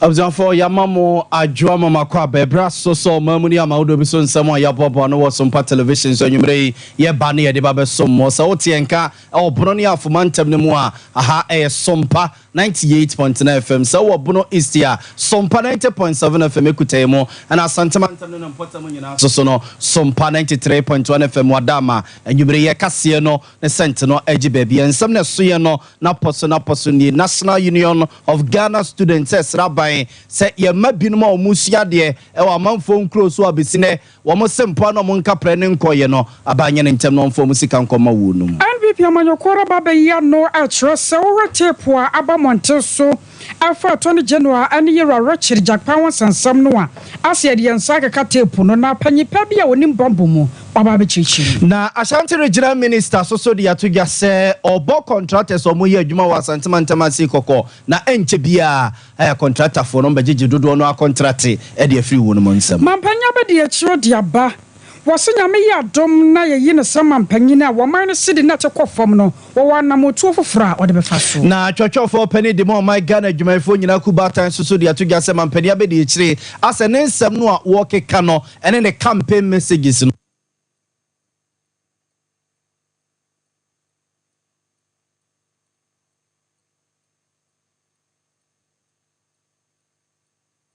Abzafo yamamo adwa mama kwa bebra so mamuni amawdo bi so nsamo yabobo no wo Sompa television so nwumre ye ba ne ye de ba be so mo so wotienka obono ne afomantem ne mu a aha Sompa 98.9 FM so wobono east ya Sompa 90.7 FM ekutemo ana santamantam no mpota mu nyina so no Sompa 93.1 FM wadama nwumre ye kase no ne sent no agi baabi ensam ne so ye no na poso ni National Union of Ghana Students esraba se ye mabinum a omusia de e wa manfo nkro so abesine wo mo sempo na mo nka pre ne nkoye no abanye ne ntem no mfo musika nkoma wonum NPP amanyokora baba ya no atro se wo tepo a abamonte so afa 20 January ani yera Richard Japan sansam no a ase de yansa kaka tepo no na panyipa bia wonim bombo mu baba be chichi na Ashanti Regional Minister so de atugya se obo contractors o mo ye adwuma wa santemantama kokko na enche bia contractor for no bejeje dodo no a contract e de afiri wonu mo nsam mampanya be de achiro de aba wasenya me ya dom na ye yine sama mpanyina wo man sidi na tekofom no wo wanamotu ofofra o de be faso na twotwofo pani de mo my Ghana adwumayfo nyina kubatan so de atugya se mampania be de achire ase ne nsam no a wo keka no ene ne campaign messages no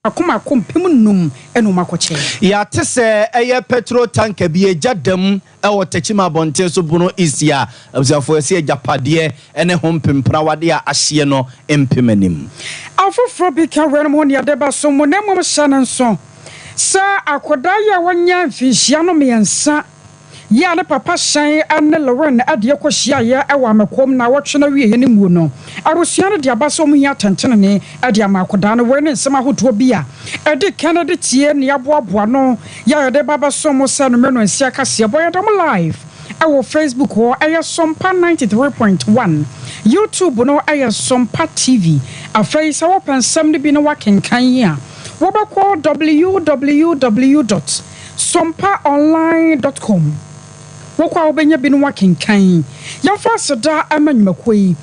akuma kompem num enu makoche ya tese eye petrol tanker bi ejadam e wotachima bonte so buno isia abzafo ese ejapade ene hompempra wade a ahye no empemenim afofro bi ka werem honi adeba so monem shananso sa akoda ya wanya mfihia no mensa ya ne papa shan ane Lauren ade kohyia ya ewa makom na wotwe na wie ne mu no arusua no de abaso mu ya tantene ne ade amakoda no wene nsema hoto bia ede Canada tie ne aboaboa no ya de baba so mo sa no meno nsia kase boy dam live ewo Facebook ho eya Sompa 93.1 YouTube no eya Sompa TV afei sa wo pensam ne bi no wakenkan ya wo bakọ www.sompaonline.com wokwa obenya binu wakenkan yamfa soda amanyumakoi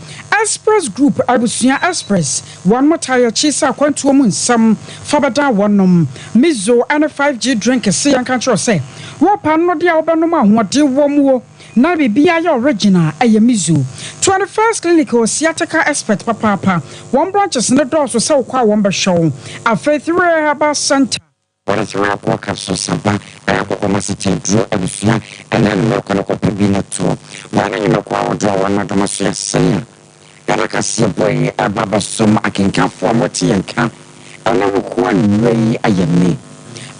Express Group Abusuya Express one more tire chisa kwantu mu nsam fabada wonom mizo and 5G drink se yanka tro se wo pan no dia obenom ahode womuo na bibia ya original eye mizo 21st clinical sciatica expert papa one branches no door so wokwa won be show a faith rehab center. What is your work so Sompa? I have a message draw every fly and then look on a couple of minutes. Why don't you know how draw one of the machines saying? That I can see boy a baba sum I can come for what he and come. I never one way I am me.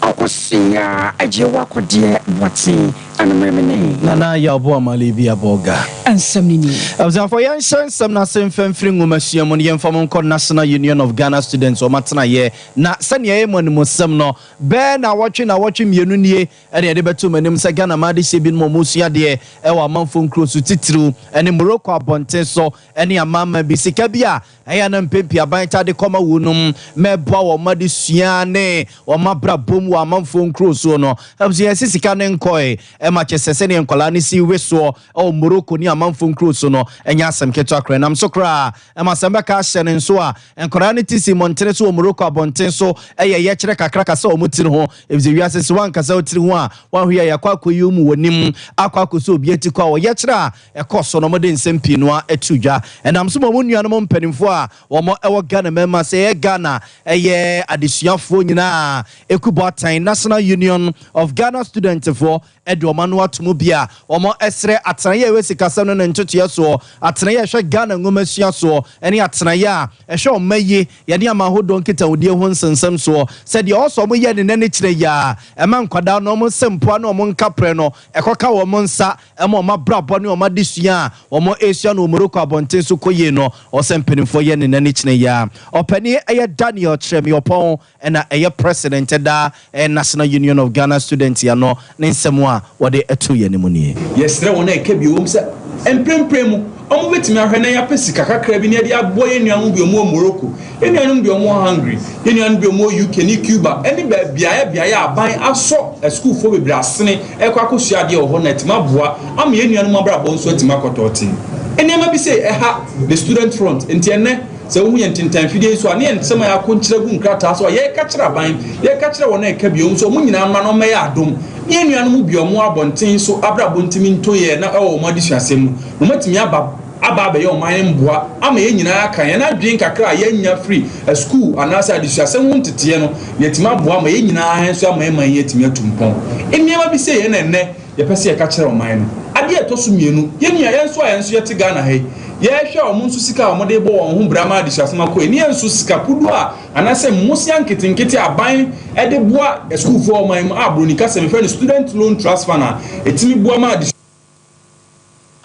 I was see a jewak dear what's he and a Nana Yabo Malivia Boga and Semini. Abzafo yan shan sam na sem femfring umasiam on yen famon called National Union of Ghana Students or matana ye na sanya mon musam no be na watching mienu nie and the betu menim sa Ghana madi sebin mo musia de e wa manfo close titru and Morocco abonte so any amama bi sika bia eya na mpempi abanta de koma wonum meba wo madi suane o mabra bom wa manfo close no abzia sika ne nkoi ma chesese ne nkola ne si weso o Morocco ni amanfo nkroso no enya asem keto akra nam so kra ma sembe ka hye ne nso a nkola ne tisi montere so o Morocco abonten so ye kire kakra kasa o mutiri ho ebze wiase se wan kasa otiri ho a wan hu ya kwakoyi mu wonim akwakoso obi atikwa wo ye kire a ekoso no mode nsempi no a etudwa enam so mo nua no mo mpanimfo a wo mo ewo Ghana mema se ye Ghana ye adesuafo nyina ekubotan National Union of Ghana Students for edo omanu atumu bia omo esre atenaya we sikasam no ntotoye so atenaya hwe Ghana ngomasua so ene atenaya ehwe omaye ye ne amahodo nkita wodie ho nsensem so said ye also mo ye ne ne kire ya ema nkwada no mo sempoa no mo nkapre no ekoka wo mo nsa ema o mabrabo ne o madesua o mo Asia no Morocco abonten so koye no o sempenfo ye ne ne kire ya opani eye Daniel Tremi opon ena eye president da National Union of Ghana Students ya no ne nsemu a wode etu ye ne mu nie yesre wona eke bi wom se emprempremu omo betimi ahwe na ya pesika kakra bi ne dia aboye nuanu bi omo Morocco enuanu bi omo Hungary enuanu bi omo UK ni Cuba eni bia aban aso school fo bebre asene ekwa akosua de ho na tima boa am enuanu mabrabo nso tima kototi enema bi se eha the student front entiene se wu yentintan fidie so ane ensema ya konkyere gu nkrata so ye ka kire aban ye ka kire wona eka bi nso mu nyina ma no meya adom ne enuanu mu bi omo abonten so abrabo ntimi ntoye na ewo mo adisuasem no matimi aba be yo man mboa ama ye nyina aka ye na dwen kakra ye nya free a school anasa adisuasem wontete no yetima boa ma ye nyina hanso ama ye man yetimi atumpon eniema bi se ye na enne ye pese ye ka kire o man no ade etoso mienu ye nya ye nso yete Ghana he ye hwe o munsu sika o mode bo won ho brama adisuasem akọ eni enso sika pudu a anasa musia nketinketi aban ede boa school for man abronika se me fe student loan transfer na etimi boa ma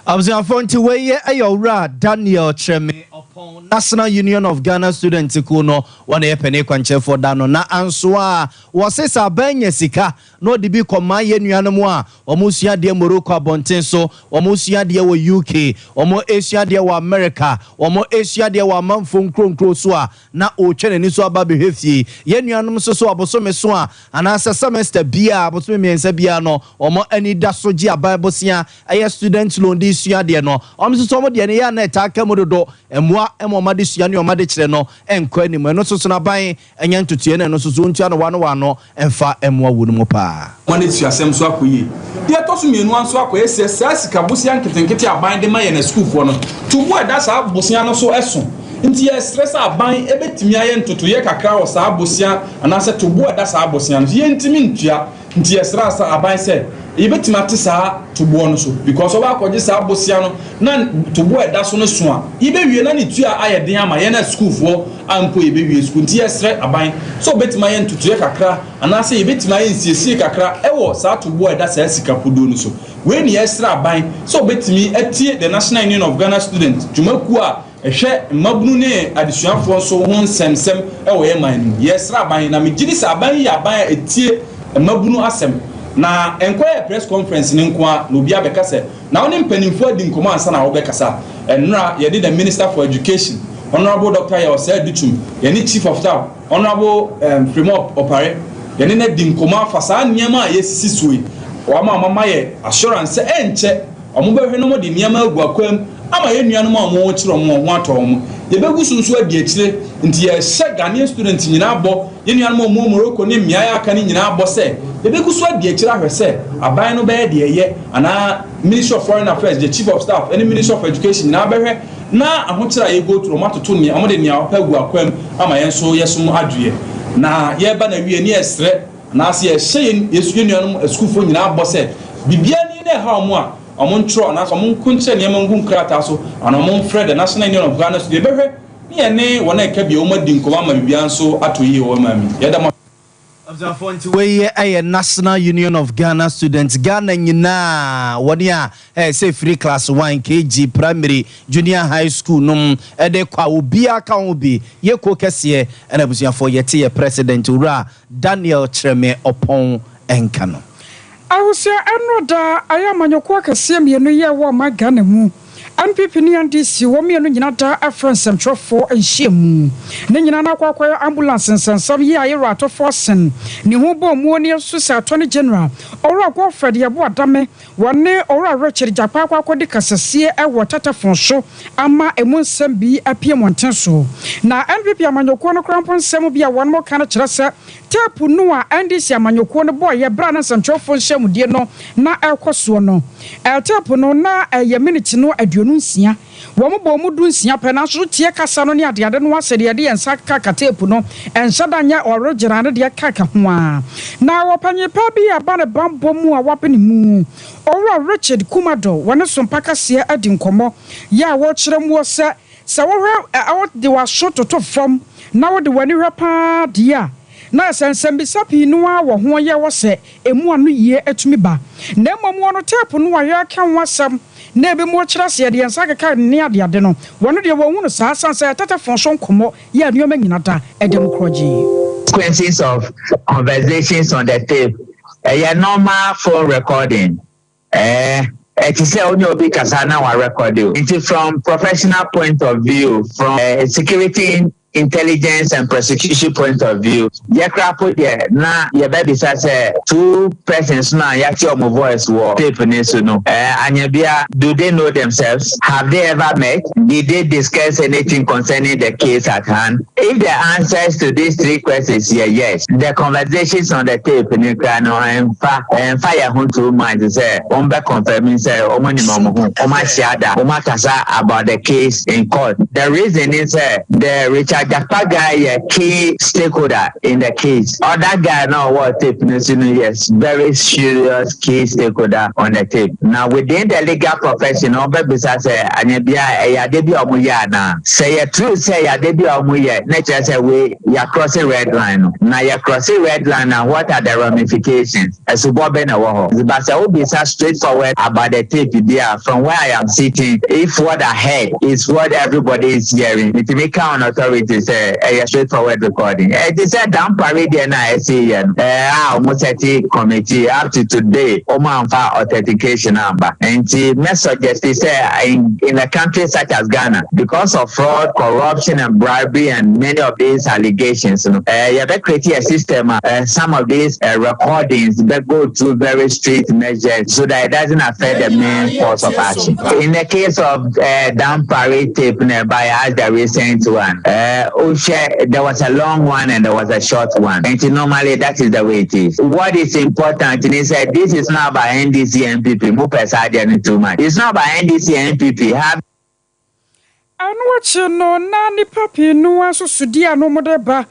Abziafonti weye ayowra Daniel Tremi upon National Union of Ghana Students kuno wane epene kwanche for dano na ansoa wasesa banye sika no dibi koma ye nuanom a omusua de Morocco abonten so omusua de wo UK omo Asia de wo America omo Asia de wo manfo nkronkro so a na o twene ni so aba behefie ye nuanom so abosome so a anasa semester bia abosome miensa bia no omo ani da so gi aban sia aye student loan di sua de no omso mo de ne ya na etaka mododo emwa emoma de sua ne omade kire no enko ani mo no so na ban enya ntutue ne no so ntua no wano emfa emwa wonu mo pa Money to asem so akoye. Dia to so mienu anso akoye se sika bosia nketenkete aban de maye na school for no. To boy that sa bosia no so eso. Nti ye stress aban ebetimi aye ntoto ye kakra wo sa bosia anase to boy that sa bosia no. Ye ntimi ntua. Nti ye stress aban se ebetimi ate sa to boy no so because oba akoje sa bosia no na to boy that so no so a. Ibe wie na ne tua aye den ama ye na school for ampo ebe wie school nti ye stress aban so betimi aye ntoto ye kakra anase ebetimi aye nsiesie kakra ewo sa to boy that sa sika podo no so. We ni extra aban so betimi atie the National Union of Ghana Students jumaku a ehwe mabunu ne adisuafo so ho nsemsem ewo ye man yes raban na megidi sa aban ya aban etie mabunu asem na enkoya press conference ni nkoa no bia bekase na woni mpanimfo adi nkomo ansa na wo bekasa enra ye the Minister for Education Honorable Dr. Yosef Duchum ye ni Chief of Staff Honorable Promotional Opare ye ni na di nkomo afasa niam a yesisi suwe wa mama ye assurance enche omo behwe no mo di niam agu akwam ama ye nuanu ma mo kiro mo ho atom ye begu sunsu adi akire nti ye hye Ghanaian student nyina abo ye nuanu mo Morocco ne mmia ya aka ne nyina abo se ye begu so adi akire ahwese aban no be de ye ana Ministry of Foreign Affairs the Chief of Staff any Ministry of Education nyina behwe na ahokira ye go through matoto ne amo de ne apagu akwam ama ye nso yesum adue na ye ba na wie ne esre na ase ye hye yesu nuanu school fo nyina abo se bibia ni ne ha omo a omontro na so monkunche ne mangun krata so ana monfre the National Union of Ghana Students behwe ne ne wona eka bia o madi nkoma ma bibia nso atoyi o mami yeda ma Abzafonti weye aye National Union of Ghana Students Ghana nyina woni a say free class 1 KG primary junior high school num ede kwa obi aka obi ye ko kese na abusuafo yete ye president ura Daniel Tremi opon enkano I was here anoda ayamanyoko akese mienu ye wo ma Ghana mu NPP ni NDC wo mienu nyina da afrance mtrofo enhyemu ne nyina na kwakwa ambulance nsensam ye ayero atofosen ne ho bo mu ne susa attorney general ora go fed ye bo adame wone ora Richard Japa kwakwa de kasese ewo tatafon so ama emunsam bi apie montenso na NPP amanyoko no krampon nsam bi a won mo kana kyerese tapu no a NDC amanyoko no boy ye bra na nsentwofo nhyemudie no na ekoso no tapu no na ye minute no 29 wɔn bɔ mu 29 pɛ na so tie kasa no ne adeade no asɛ de yɛn nsa kaka tape no ɛnhyɛ da nyɛ original no de kaka ho a na wɔpanyipa bi aba ne bambɔ mu a wapene mu ɔwɔ Richard Kumado wɔne Sompa kaseɛ adi nkɔmmɔ yɛ a wɔkyerɛ mu sɛ wɔhwɛ awɔ de waso toto fam na wɔde wani hwɛ paa dia na sensem bisa pi no a wo ho ye wo se emu anu ye atumi ba na mmom wono tape no wa hwɛ ka ho asɛm na ebe mu kyerɛ se de nsa keka ne ade no wono de wo hu no saa sansa tetefon so nkomo ye anuoma nyina da edem kroji sequences of conversations on the tape a normal phone recording it is only obi kasa na wa record it from professional point of view from security intelligence and prosecution point of view. Yakrapo there na your baby says 2 persons now yaki omo voice war tape nesu no. Anyabia, do they know themselves? Have they ever met? Did they discuss anything concerning the case at hand? If the answers to these 3 questions are yes, the conversations on the tape in Ukraino and fire home to mind to say omba confirming say oma shada oma kasa about the case in court. The reason is the Richard Jackpa guy a key stakeholder in the case. Other guy now what tape yes, very serious key stakeholder on the tape. Now within the legal profession, besides anyabia ya debi omuya na. Say true say ya debi omuya. Nature say we ya crossing red line. Now ya crossing red line and what are the ramifications? As Bob na waho. But say will be so straightforward about the tape there from where I am sitting. If what I heard is what everybody is hearing, it may count authority say a straightforward recording. It is a damn parade and I see almost committee up to today for authentication number. And the message is in a country such as Ghana, because of fraud, corruption, and bribery, and many of these allegations, you have created a system. Some of these recordings that go through very strict measures so that it doesn't affect the main course of action. In the case of damn parade tape by us, the recent one. There was a long one and there was a short one. And normally that is the way it is. What is important is that this is not about NDC and PP. Too much. It's not about NDC and PP. And what you know, Nanny Papi, no one so sudia no more.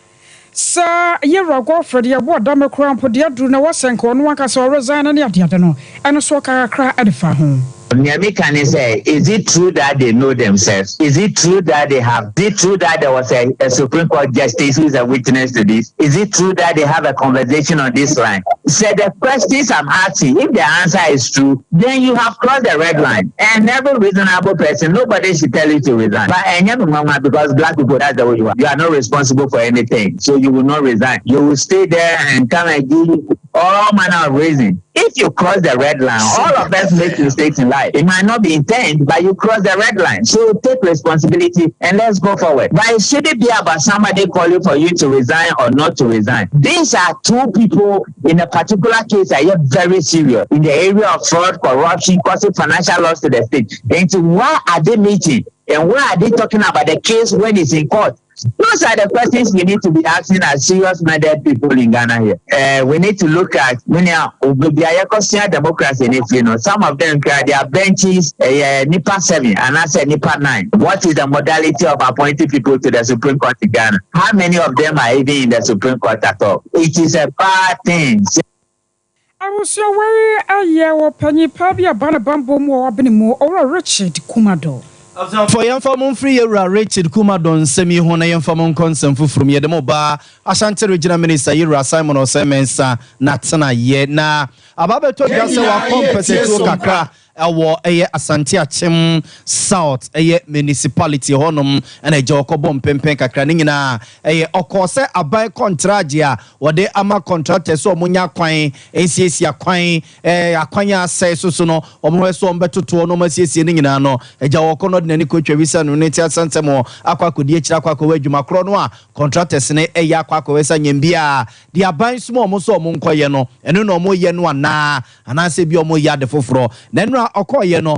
Sir, you're a girlfriend, you're what damn crown for dear Druna was and corn one can so resign and yet, and so can I cry at the farm. Nyami can say, is it true that they know themselves? Is it true that they have? Is it true that there was a Supreme Court justice who is a witness to this? Is it true that they have a conversation on this line? So the questions I'm asking, if the answer is true, then you have crossed the red line. And every reasonable person, nobody should tell you to resign. But because black people, that's the way you are. You are not responsible for anything. So you will not resign. You will stay there and come and give all manner of reasons. If you cross the red line, all of us make mistakes in life. It might not be intent, but you cross the red line. So take responsibility and let's go forward. But it shouldn't be about somebody calling for you to resign or not to resign. These are 2 people in a particular case that are very serious in the area of fraud, corruption, causing financial loss to the state. And why are they meeting? And why are they talking about the case when it's in court? Those are the questions we need to be asking as serious-minded people in Ghana here. We need to look at democracy. Some of them their benches NIPA 7 and I said NIPA 9. What is the modality of appointing people to the Supreme Court in Ghana? How many of them are even in the Supreme Court at all? It is a bad thing. I was so worried. Penny Pabia Banabambo more or Richard Kumado. For young family free Richard Kumadon semi hona young family consent from Yedemoba, Ashanti Regional Minister Ira Simon or Semensa, Natsana ye na Ababe told us our competence to Kakra. Our Asante Achim South municipality honum and a Jokobom Pempenka Cranina of course a buy contragia or they ama contractors so Munya Quine ACS Aquine Aquania says so or more so better to no mercy in Nano a Jawakono Nenico Trevisa Unity Santamo Aqua could yet Aquaco Macronoa contractors in a Yaquaco Yembia they are buying small Moso Munkoyeno and no more Yenwa na and I say Biomo Yad the Fofro then okoye no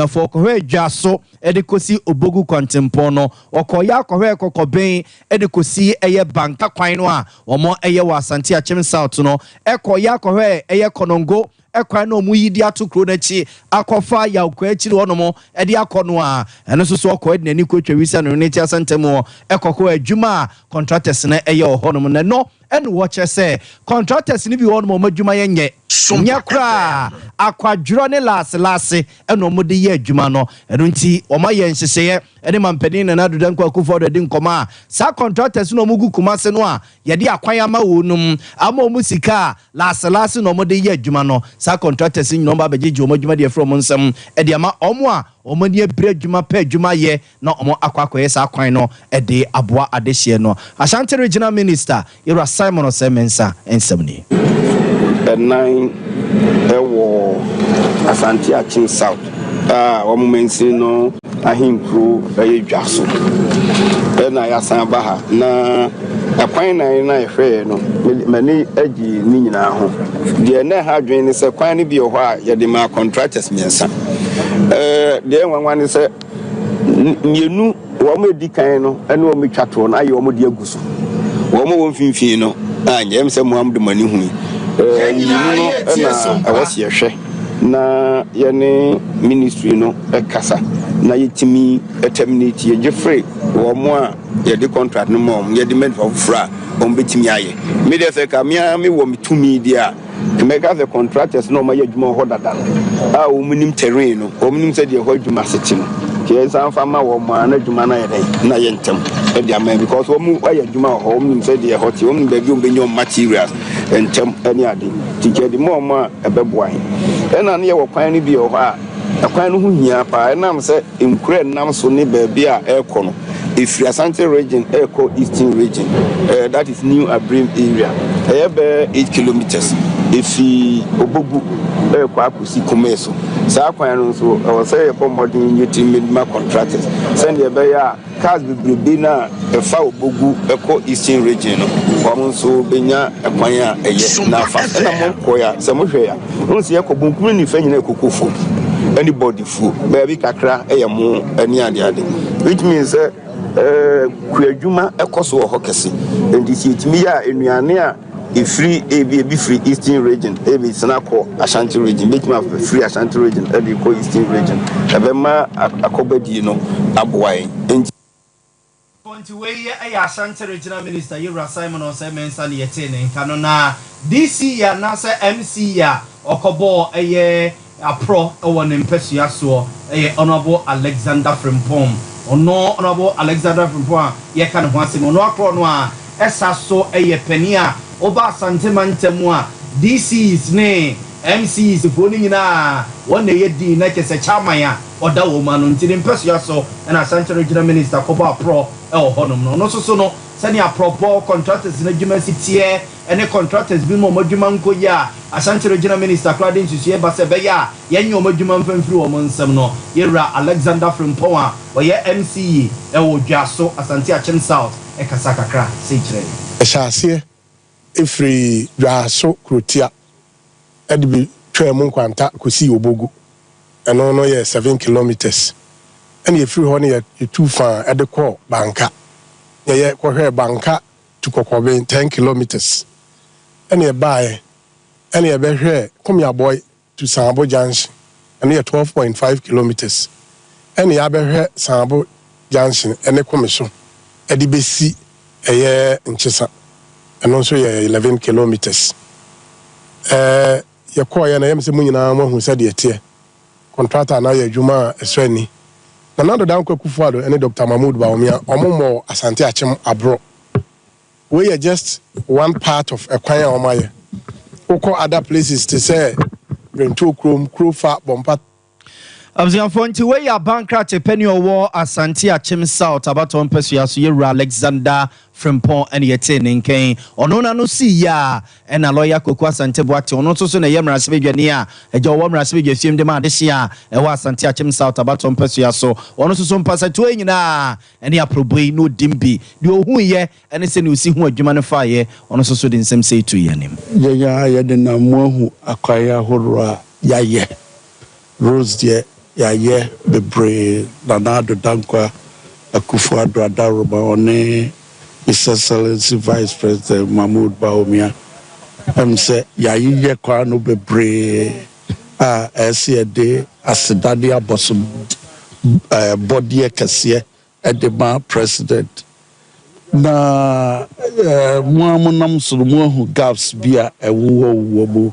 for jaso edikosi obogu contempono okoya kohwe kokoben edikosi eye banka kwan no a omo eye wa Asante Achim South no ekoya kohwe eye konongo ekwan no mu yidi ato kro na chi akọfa ya okọ achiri wono e de akọ no a eno so okọ de nani ko twawisa no ne ti asantemo ekọkọ adwuma contractors na eye ohonom na no eno wo che se contractors ni bi wono madwuma yenye nyakra akwadwro ne lase eno mo de ye adwuma no eno nti o ma ye nheseye ene mampani na nadodan kwa kufo de nkoma sa contractors no mugu kumase no a ye de akwan ama wonum ama omu sika lase no mo de ye adwuma no sa contractors nyino ba bejeje o madwuma de from nsam e de ama omo a omo ne bre adwuma pa adwuma ye na omo akwakoye sa kwan no e de aboa adehye no Ashanti Regional Minister Ira Simon Osemensa ensamni nine ewo Asante Achim South omo mensi no ahinkru eyedwaso na ya san ba ha na akwan na ehwe no mani agi ni nyina ho de na ha dwen ni se kwan ni bi ho a ye de ma contractors miensa de nwanwa ni se mienu wo mo edi kan no ene wo metwato na aye wo mo de aguso wo mo wo finfin no anyem se Muhammad mani hu na awasi ehwe na yene ministry no ekasa na yetimi terminate ye free wo mo a ye de contract no mo ye de men for fra on betimi aye me de se ka me wo mitumi dia to make the contractors no ma yadwuma ho dada a wo munim terrain no wo munim se de ho adwuma seti no ke san fa ma wo ma na adwuma na ye dai na ye ntem e dia man because wo mu ayadwuma ho wo munim se de ho ti wo munim ba bi wo benyo materials ntem ani ade tike de mo ma ebeboan e na ne ye wo kwan ni bi ho a akwan no hu hia pa na am se enkure nam so ne ba bi a ekọ no if Asante region echo eastern region that is new Abrim area be 8 kilometers if obogu echo akusi komeso sa kwan no so o say e modern utility minimum contractors send e be ya cars be na e fa obogu echo eastern region no wo so benya ekwan a eye na fa na mo koya se mo hwe ya no se ekọ bonkuru ni fa nyina ekokofo anybody fool baby kakra eyemo ani ade which means kuadwuma ekoso wo hokese ndi sietimi ya enuane a free ebi free eastern region ebi sanako Ashanti region betima free Ashanti region ebi ko eastern region ebema akobadi no aboai point we ye Ashanti Regional Minister Ira Simon Osemensa ne yete ne kano na DC ya na se MC ya okobo eye apro ewo ne mpesua so eye honorable Alexander Frimpong ono honorable Alexander Frimpong ye kan ho asem ono akro no a esa so eye pani a oba Asante mantemu a DCs ne MCs foni nyina won na ye di na kese chairman a oda wo ma no ntini mpesua so na Asante Regional Minister koba apro e wo honom no so no sani apropo contractors na dwuma sitie ene contractors bi mo madwuma nko ya Asante Regional Minister Claudine Susie ba se be ya yenye o madwuma mfamfiri o monsam no Yera Alexander Frimpong a oye MC e wo dwaso Asante Achim South e kasa kakra se kire ehase efri dwaso krotia edibi twem nkwanta kosi obogu eno no ye 7 kilometers ene efri ho ne ye 2 fan edekọ banka ye kohwe banka to kokobe 10 kilometers ene bae ene be hwe komia boy to Sambo Junction ene 12.5 kilometers ene ya be hwe Sambo Junction ene komisho edi besi eye nchisa eno so ye 11 kilometers ye ko ye na yemse munyina mo hu se de tie contractor na ye adwuma eswani na nando dan kwakufu ado ene Dr. Mahmoud Baomia omomo Asante Achim abro we are just one part of Ekwanya Omaye oko other places to say Brento Chrome Krofa Bompa Abzianfonti we ya bankrat penny owo Asante Achim South abaton pesua so Yera Alexander Frimpong and yete nken ono na no si ya ena lawyer Koku Asante Boate ono so na yemra sebedwane a ejo wo mra sebedwa fiem de ma de hia e wa Asante Achim South abaton pesua so ono so mpasa to nyina ene aproboi no dimbi de ohu ye ene se ne osi hu adwuma no fa ye ono so de nsem sei to ye nim ye de na mo hu akwaya horo ya ye Rose de ya ye bebre na do dankwa akufu adada roba one His Excellency Vice President Mahmoud Baomia say ya ye kwa no bebre ɛsɛ yɛde asedade abɔsom bɔdeɛ kɛseɛ ɛde ma president na mo nam so mo ahu gaps bi a ɛwowɔ mu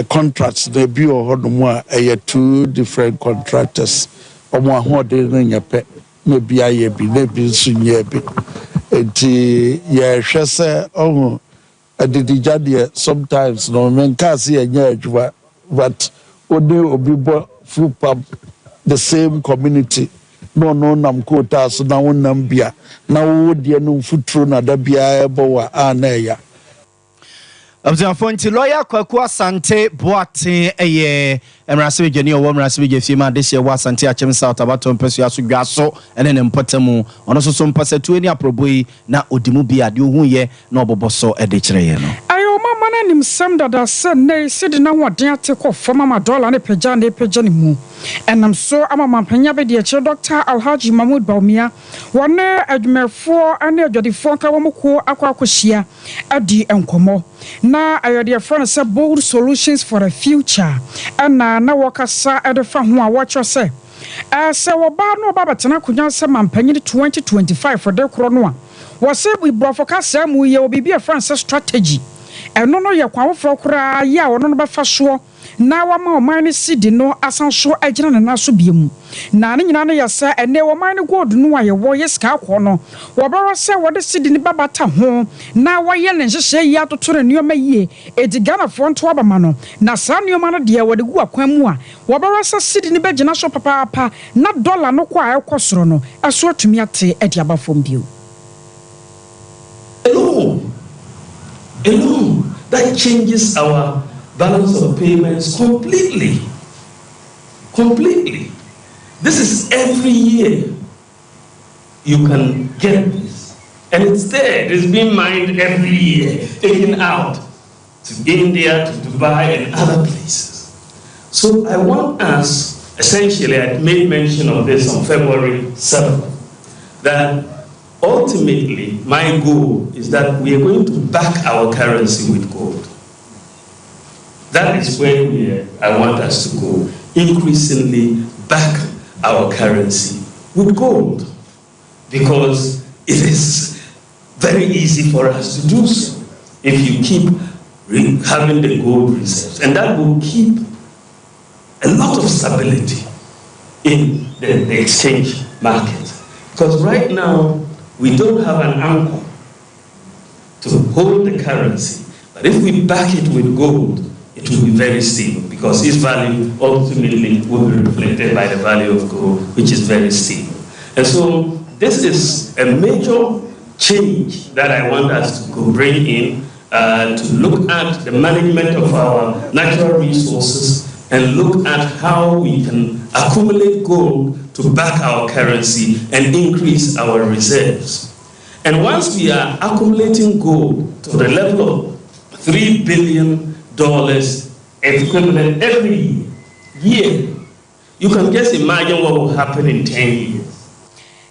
contracts na bi wɔ hɔ nom a ɛyɛ 2 different contractors ɔmo ahoɔden no nyɛ pɛ na bi ayɛ bi na bi nso nyɛ bi nti yɛhwɛ sɛ ɔho adidigya deɛ sometimes no menka se yɛnyɛ adwuma but ode obi bɔ full pump the same community no nam kota so na wonam bia na wo de no mfuturo na da bia ɛbɔ wa na ɛya Abzafo nti lawyer Kwaku Asante Boate eye emrase bejani owo emrase bejefi ma dehye wa Asante Achem South abato mpesu aso dwaso ene ne mpotemu ono so mpasatu ani aproboi na odimu bia de ohun ye na oboboso ede kire ye no mana nim sam dada se nei sidi na hoden ate ko foma ma dollar ne pagya ne mu enam so ama mampanya be de kire Dr. Alhaji Mahmoud Baumia wone adwumefo ane adwadifo ka womko akwakohia adi enkomo na ayode front say bold solutions for a future na wakasa edefa ho a watcho se se wo ba no ba betena kunyan se mampanye 2025 for de kro no a wo se ibrofo ka se mu ye obibi a front strategy eno no ye kwawofo kra ya wono no befa so na wama oman ne sidi no asanso agina na naso biemu na ne nyina no yesa ene oman ne gold no aye wo yeska akọ no wo baro se wo de sidi ne babata ho na wo ye ne nhyehyɛ yi atotore nioma yie edigana fo nto abama no na sa nioma no de wo de gu akwan mu a wo baro se sidi ne begina so papa na dollar no kwa akọ soro no aso atumi ate ade abafom bio alone that changes our balance of payments completely. This is every year you can get this, and it's there. It's being mined every year, taken out to India, to Dubai, and other places. So I want us, essentially, I made mention of this on February 7th, that ultimately, my goal is that we are going to back our currency with gold. That is where I want us to go. Increasingly back our currency with gold. Because it is very easy for us to do so if you keep having the gold reserves. And that will keep a lot of stability in the exchange market. Because right now, we don't have an anchor to hold the currency. But if we back it with gold, it will be very stable because its value ultimately will be reflected by the value of gold, which is very stable. And so this is a major change that I want us to bring in to look at the management of our natural resources and look at how we can accumulate gold to back our currency and increase our reserves. And once we are accumulating gold to the level of $3 billion equivalent every year, you can just imagine what will happen in 10 years.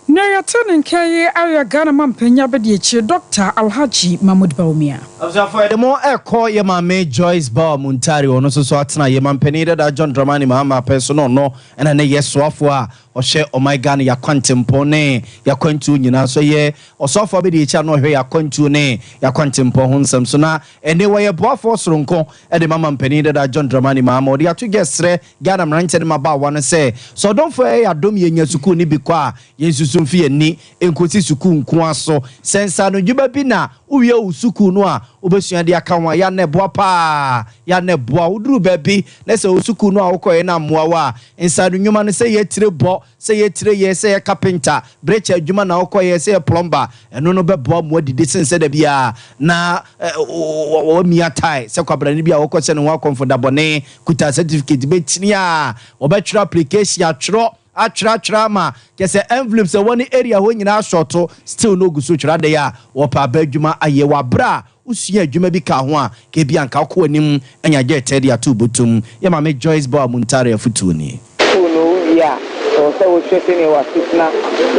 Na yatene nkaye aya Ghana mampanya bediachi Dr. Alhaji Mahmoud Baumia. Abzafo de mo ekọ ye mame Joyce Ba Muntari ono so atena ye mampani da John Dramani Mahama personal no ena ne yesoafo a ohye o my Ghana ya kwantempo ne ya kwantu nyina so ye osofo bediachi no hwe ya kwantu ne ya kwantempo ho nsem so na ene wo ye boafo soronko e de mama mpani da John Dramani Mahama o de ato gesre Ghana mranche de maba wa no se so don fo ya dom ye nya suku ni bi kwa ye Sumfie ni enkosi suku nko aso sensa no djuba bi na uwie usuku no a obesua de aka wa ya neboa pa ya neboa uduru ba bi na se usuku no a wokoye na moa wa ensa no nwuma no se ye tire bo se ye tire ye se ye carpenter brecha adwuma na wokoye se ye plumber eno no beboa mo didi sense da bia na o mia tai se kwabra ni bia wokose no wa comfortable ne kuta certificate betini a obetwira application atwira ma kese envelopes woni area ho nyina shoto still no guso twira de ya wo pa badwuma aye wa bra usua adwuma bi ka ho a ke bia nka ko anim anya je tedi atu botum ye ma me Joyce Ba Muntari afutu ni no ya so say we threaten our citizen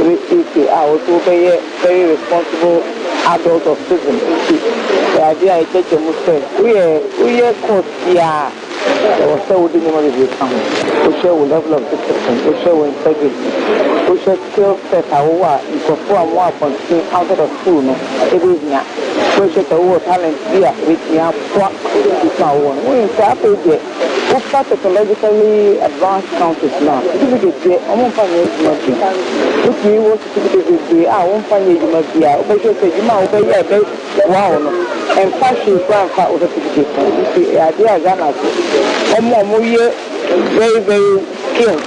receipt to be very responsible adult of citizen the idea is that we court ya was so didn't want to become. We show level of discipline, we show integrity, we show skill set our you perform more on outside of school. It is not. We show the talent here with me up what is our one. We say we start technologically advanced countries now. Typically, I won't find it much. If you want to typically, I won't find it much. But you say you might obey wow. And fashion brand for other people. You see, the idea is that very, very skilled.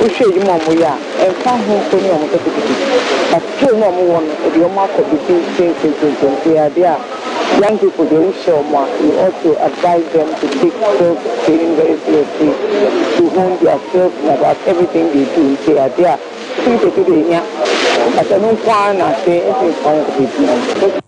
We show you more, and find home for you on the people. But still, no one, if your market between things, the idea. Young people, they will show more. You also advise them to take self-training very seriously, to hone their skills about everything they do. They are there. But I don't want to say anything.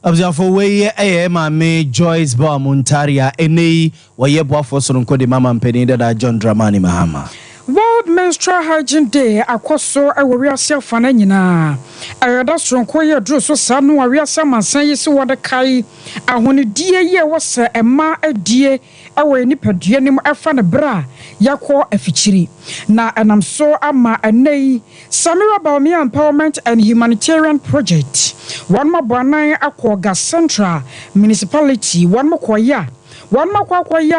Abzafo we maame Joyce Ba Muntaria ene waye boafo soronko de mama mpeni da John Dramani Mahama. World Menstrual Hygiene Day akoso ewo wiase afana nyina ayada soronko ye dro so sa no wiase mansan yi se wode kai ahonedie ye wose ema adie ewo nipadue nim efa ne bra yakọ afichiri na enamso ama enei Samira Baumia Empowerment and Humanitarian Project one mabanan akọga Central Municipality one makoya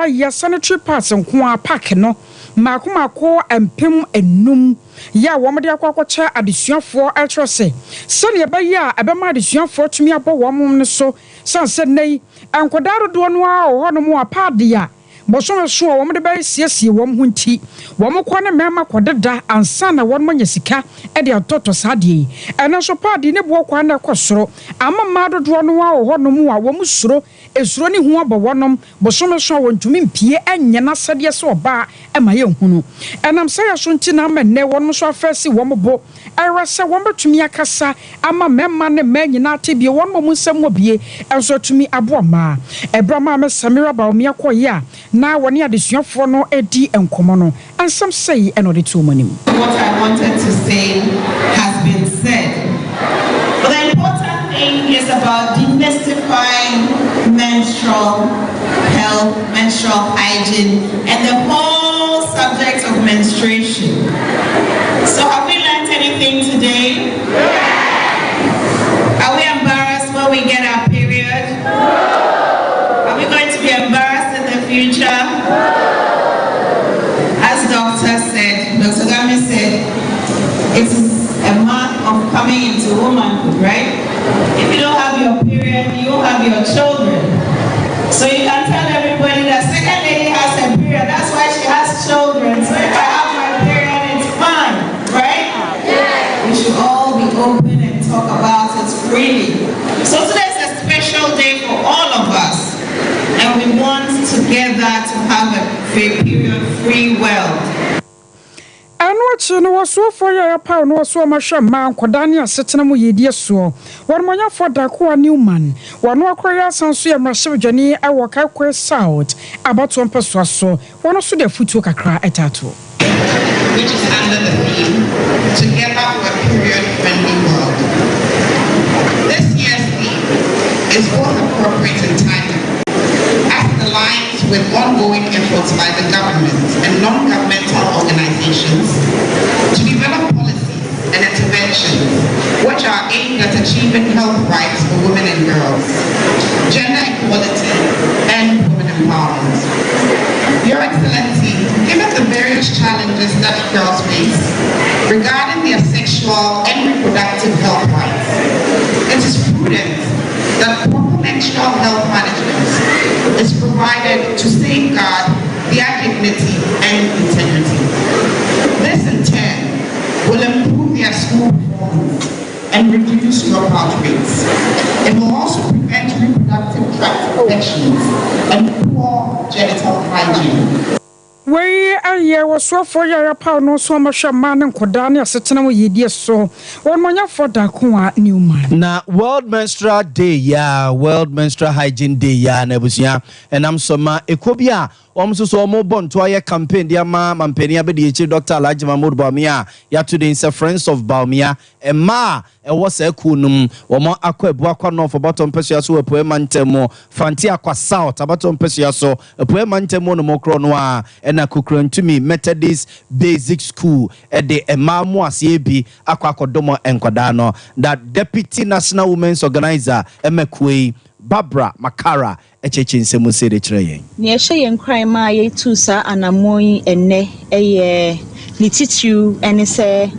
ya sanitary pass nko park no makomako empem enum ya womde akwakocha adesuafo atrose sene be ya abema adesuafo tumi abo womum ne so sanse nei ankodaro do no a hono mu apade ya boso so womde be siesie wom hunti womko ne mema kodeda ansa na won manya sika e de atoto sade ene so pade ne bo kwa na kosoro ama mado do no a hono mu a wom suro esuro ni hu abo wonom boso so wontumi mpie enye na sade so oba ema ye hunu enam se ya so nti na menne won so afasi wombo erese won betumi akasa ama memma ne manyina tebie won mo nsem obie enso tumi aboama ebrama me Samira Baumia koya na woni adesuafo no edi enkomo no ansam sei enode to manim. What I wanted to say has been said. But the important thing is about demystifying menstrual health, menstrual hygiene, and the whole subject of menstruation. So have we learned anything today? Are we embarrassed when we get our period? Are we going to be embarrassed in the future? As Dr. Gami said, it is a month of coming into womanhood, right? If you don't have your period, you don't have your children. So you can tell everybody that second lady has a period, that's why she has children. So if I have my period, it's fine, right? We should all be open and talk about it freely. So today's a special day for all of us. And we want together to have a period-free world. Anwachi no waso for ya pa no waso mahwe ma nkodane asetena mu yedie so wonmonya for Dakoa Newman wano akroya sanso ya mrashewdwani awo kakwe South abato mpeso so wono so de futuo kakra etato which is under the theme Together for a Period-Friendly World. This year's theme is both appropriate and timely as it aligns with ongoing efforts by the government and non-governmental organizations to develop policies and interventions which are aimed at achieving health rights for women and girls, gender equality, and women empowerment. Your Excellency, given the various challenges that girls face regarding their sexual and reproductive health rights, it is prudent that proper menstrual health management is provided to safeguard their dignity and integrity. This in turn will improve their school performance and reduce dropout rates. It will also prevent reproductive tract infections and poor genital hygiene. Wei aye was so for your power no so much man and Kodani asetena ye dear so one monya for da kwa Newman. Na World Menstrual Day ya World Menstrual Hygiene Day ya na busia enam soma ekobia so omo bon to aye campaign dia ma mampani abedi echi Dr. Alhaji Mahmoud Bawumia ya today is friends of Bawumia ema e was ekunum omo akwa ebu akwa no for bottom pesia so epo mantemo fanti akwa south abatom pesia so epo mantemo no mokro no a na kukrantumi Methodist Basic School de ema mu ase bi akwa akodomo enkoda no that Deputy National Women's Organizer Emekwe Barbara Makara echechin semu se de kire ne ehye yen kran ma ye tu sa anamon enne eye ni titu ene se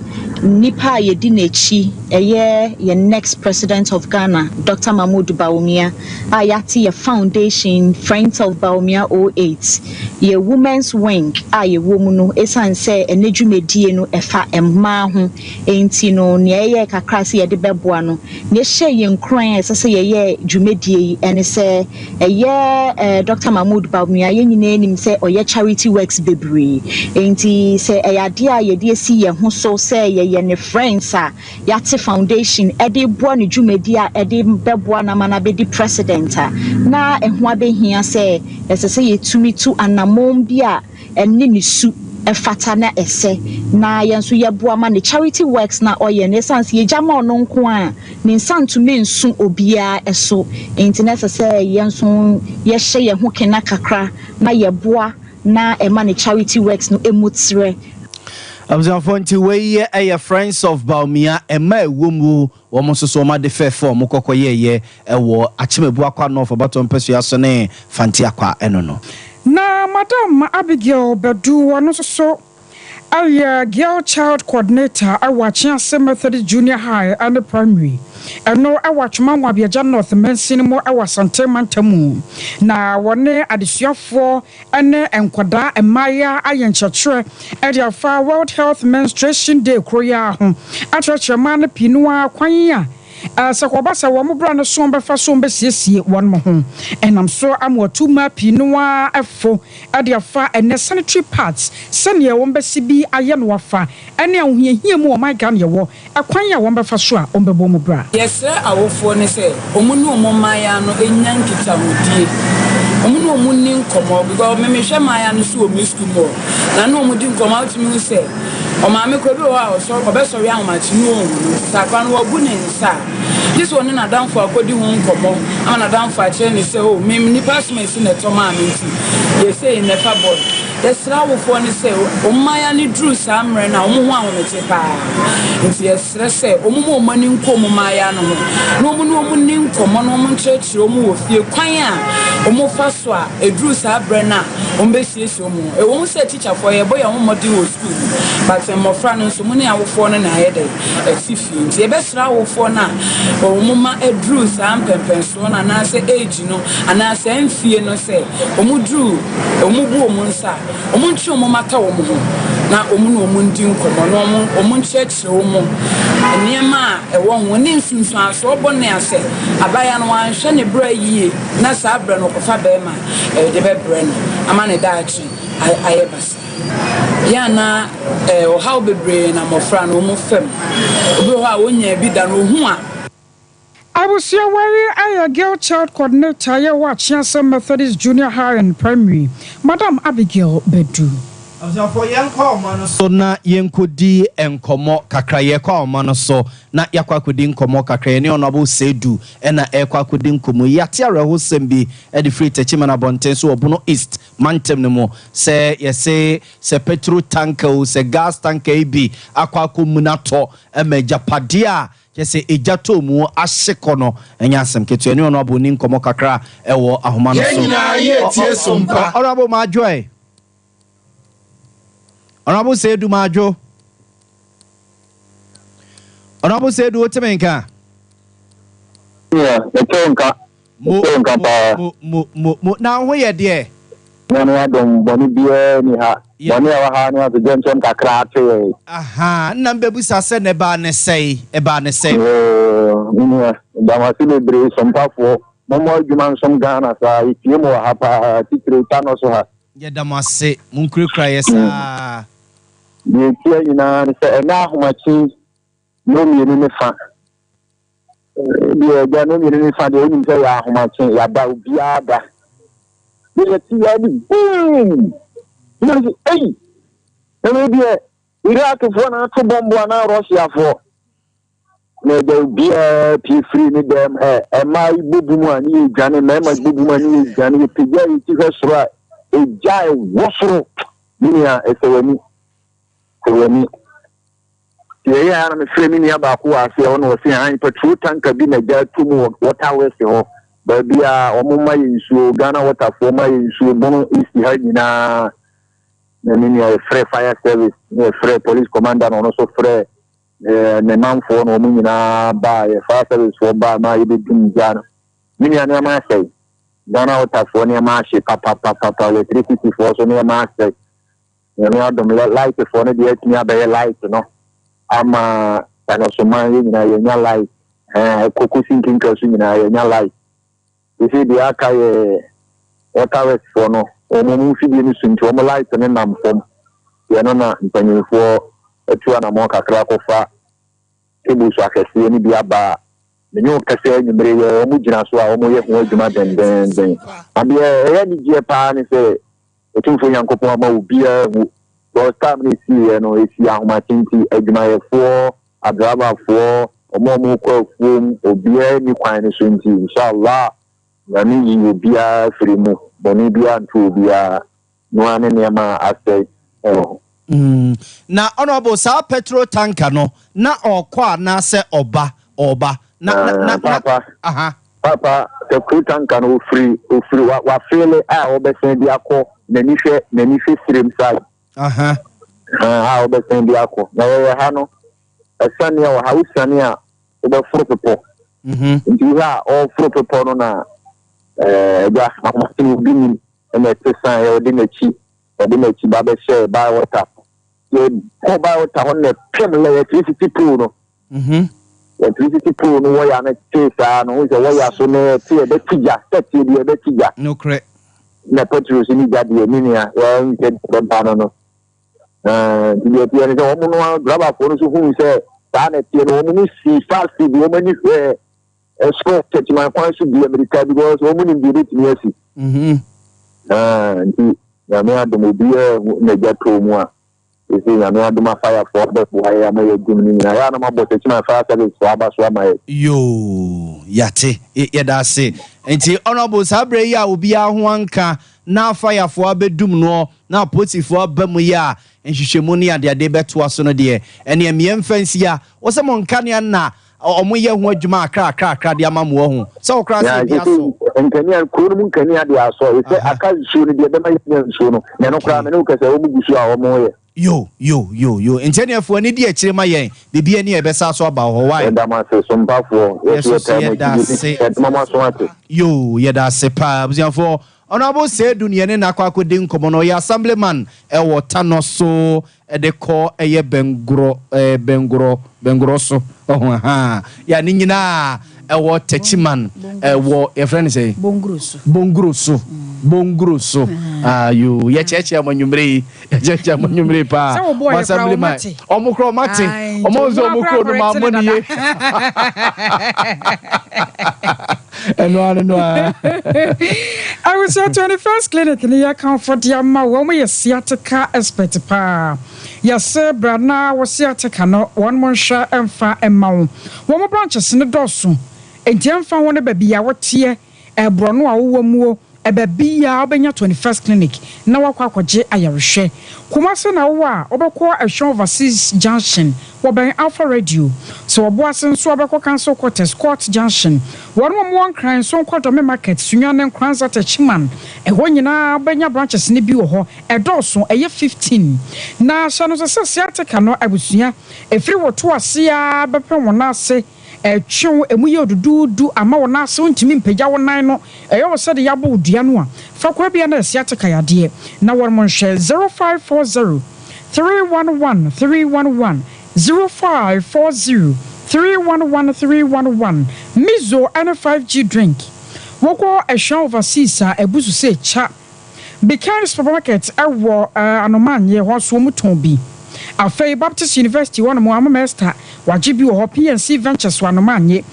nipa ye di nechi eye ye next president of Ghana Dr. Mahmoud Bawumia ayati ye foundation Friends of Bawumia 08 ye women's wing aye woman no esan se enedwumedie no efa emma ho enti no ne eye kakra se ye de beboa no ne ehye yen kran se ye dwumedie ene se Dr. Mahmoud Bawumia ye nyina nim se oye charity works bebre enti se eyade a ye de si ye ho so se ye ne friends a yate foundation ede boa ne dwumedi a ede beboa na mana be di president na ehwa be hia se se ye tumi tu anamon bia enne ni su efata na ese na yenso ye boa ma ne charity works na oye ne sans ye jama ono nko a ne santu me nsu obia eso internet se yenso ye hye ye ho kena kakra na ye boa na e ma ne charity works no emutre Abzanfonti weye eye Friends of Bawumia ema ewumu womo soso ma de fe form kokoye ewo achimebu akwa no for bottom pesu aso ne fanti akwa enono Na Madam Abigail Bedu wano so aye girl child coordinator awachia Methodist Junior High and Primary eno awachuma wabiaja North Mensinimo awasante mantamu na wone adisuafo ene enkwada emaya ayenchachre ediafa World Health Menstruation Day kroya ho atwachre man pinua kwanya Sakobasa wamubra no sombe fa sombe siesie won mo ho enam so amotu ma pinua efo adiafa ene sanitary parts sene wombe sibi aye no wafa ene ahohiahia mu o my gan ye wo ekwan ya wombe fa so a ombe bo mu bra yesre awofo ne se omunu omomaya no enyan kitamudie omunu omunni nkomo because me hwe maya no so o mi school mo na no omudi nkomo atimi se o ma me kobi o a so obeso wi ahomati no ohunu sakwa no ogu ne nsa this one na down for akodi hu nkomo ama na down for che ne se o me ni passport si na to ma me nti ye say in the board yesra wo fo ne se o maya ni drew samre na o mu hu ahomete pa nti yesra se o mu mani nkomo maya no no mu no mu ni nkomo no mu nchechire o mu wo fie kwan a o mu fa so a edrew sabre na o mbesiesi o mu e wo se teacher for ye boy o modi wo school but mo fra no so mu ne awofo no na ayede asifi nti e besra awofo na o mu ma edrew sam pempenso na na se age no ana se mfie no se o mu drew o mu bu o mu nsa o mu nchi o mu mata o mu ho na o mu no o mu ndi nkomo no o mu nchechire o mu niema e wo ho ne nsunsu aso obo ne ase abaya no anhwe ne bra yie na sa bra no kofa be ma de be bra no ama ne daachi ayebasa ya na o how bebre na mofra no mu fam obi ho a wonya bi da no hu a Abusia wari aya girl child coordinator ye watching Methodist Junior High and Primary Madam Abigail Bedu Abzanfo yenko mano so na yenkodi enkomo kakra yekwa mano so na yakwa kodi nkomo kakra ne onabo sedu ena ekwa kodi nkomo yate areho sembi e de free techima na bonten so obuno east mantem ne mo se yese se petrol tanker se gas tanker bi akwa komunato emejapadia yese ejato mu ahyekono enya asem ketu ene onabo ni nkomo kakra ewo ahoma no so yenya ye tie sompa onabo ma joy Honorable Sedu Majo. Honorable Sedu Otemenka. Yeah, the now where dear? I don't boni beer ni ha. Boni awa ni ha to Johnson kakra che. Aha, nambe busa se ne ba ne sei, e ba ne sei. Yeah, dama celebrate Sompa for momo juman som Ghana sa itie mo ha pa titire tano so ha. Yedamase munkuri kra yesa. Ye tia nyina se na ahomachi no mienu ne fa. Ye ga no mienu ne fa de oni se ya ahomachi ya da obia da. Ye tia ni boom. No ei. No be Iraq for na to bombo na Russia for. Na de bia pi free ni dem e mai bubu mu ani jane na mai bubu mu ani jane pija ti hwesra e jai wosoro niya esewani ye ya na me free mi ni aba ko ase o na o se han petrol tanker bi na ja tumu water west ho ba bia o mo mai nsuo Ghana water for mai nsuo bono isi ha nyina na ni ya free fire service ni free police commander no so free ne manfo no mu nyina ba ye fire service for ba ma ye bedum jana mini ana ma say Ghana water for ne ma she papa electricity for so ne ma say ne adom light for ne de atnya be light no ama ana so ma ye nyina ye nya light koko sinking ka so nyina ye nya light isi bi aka ye water for no o mu fi bi ni sunti o mo light ne nam fom ye no na mpanyinfo etu ana mo kakra ko fa ebu so akese ni bi aba menyo kase nyumre ye o mu gina so a o mo ye ho adwuma den abi e ni je pa ni se etu fo yankopon ama obi a hu so time ni si ye no esi ahoma tinti adwuma ye fo adraba fo o mo ko fo obi a ni kwan ni so nti inshallah na ni yi obi a firi mu boni bi a ntu obi a no ane ne ma asay na honorable sa petrol tanker no na okwa na se oba na papa the crew tanker no free wa feel a obesen bi akọ na ni hwe sirem sai obesen bi akọ na ye ha no asane ya ha usane a oba furu pepo nti ha o furu pepo no na ga amasinu bi ni na tsan ya odi na chi ba be share ba water ko ba water on the pem le electricity pool no electricity pool no wire na chesa no so wire so na tie be tija set ye be tija no cre na petrol ni gadi ni ni a nke ba no die tie ni so mo no graba for no so hu se ta na tie no mo ni si fast bi mo ni escort to my point to be America because wo mo ni bi bit ni asi nti na me adomobia na jato mu a isi na me adoma fire for the wire ma ye gum ni na ya na mabo te chima fire service so aba so ma yo yate da se enti honorable sabre ya obi a ho anka na fire for abedum no na poti for abamu ya enhwehwemu ni ade beto aso no de ene emie mfansi ya wo se mo nka ne na omo ye ho adwuma akra de amamu ho se wo kra se bia so enkania kuru mun kania de aso se aka su ni de be ma yin su no ne no kra me no ka se wo bugusu a omo ye yo engineer for ani di akire ma yen bibia ni ebesa so aba ho why da ma se Sompa for yo yeda se pa buzian for honorable say dunia ne na kwako de nkomo no ya assemblyman e wota no so e de ko eye bengro so ya ni nyina e wo techiman e wo e friend say bongro so you ye cheche amanyumre pa assemblyman omukro mate omonzo omukro no mamoni ye no I was at 21st clinic in the account for the woman, yes, Siatica expert pa. Yes, sir, Brana was Siatica, no 1 month share and far and mount. One more branches in the dorsum. And Jem found one baby, our tear, a brono, a more. Ebe biya obenya 21st clinic na wakwa kwaje ayareshe kumase na wa obekọ ehwe overseas junction woben alpha radio so oboasen so obekọ cancel quarters court junction wonu mo nkran so nkwadome market sunwane nkranza tachiman eho nyina obenya branches ne bi wo ho edoso eye 15 na shano so siateka no abusua efiri woto ase ya bepe wona ase etwe emu ye odudu ama wona ase ntimi mpagya wonan no eyo wo sede yabo odua no a fa kwa bia na siateka yade na wonmo nhwe 0540 311 311 0540 311 311 mizo and 5G drink woko ehwa overseas a ebusu se cha Bikari supermarket ewo anomanye ho so muton bi. Afei Baptist University one mo amamester wajibi wo PNC Ventures wanomanye.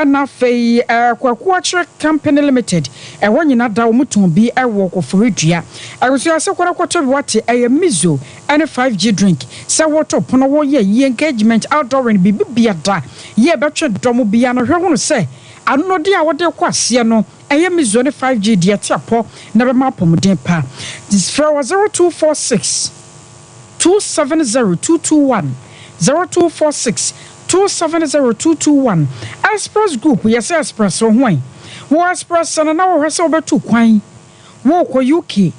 Na afei kwakuache company limited wonyina da wo muton bi ewo koforedua. Agusu ase kwarakwato bi wate mizo and 5G drink. Sa water pono wo ye engagement outdoor and bibia da. Ye betwe domo bia no hwe se ano de a wode kwase no mizo ne 5G de atiapo na be mapomden pa. This for 0246 270-221 0246 270-221 Express Group yes Express ohwan wo Express na wo hwese obetu kwan wo ko UK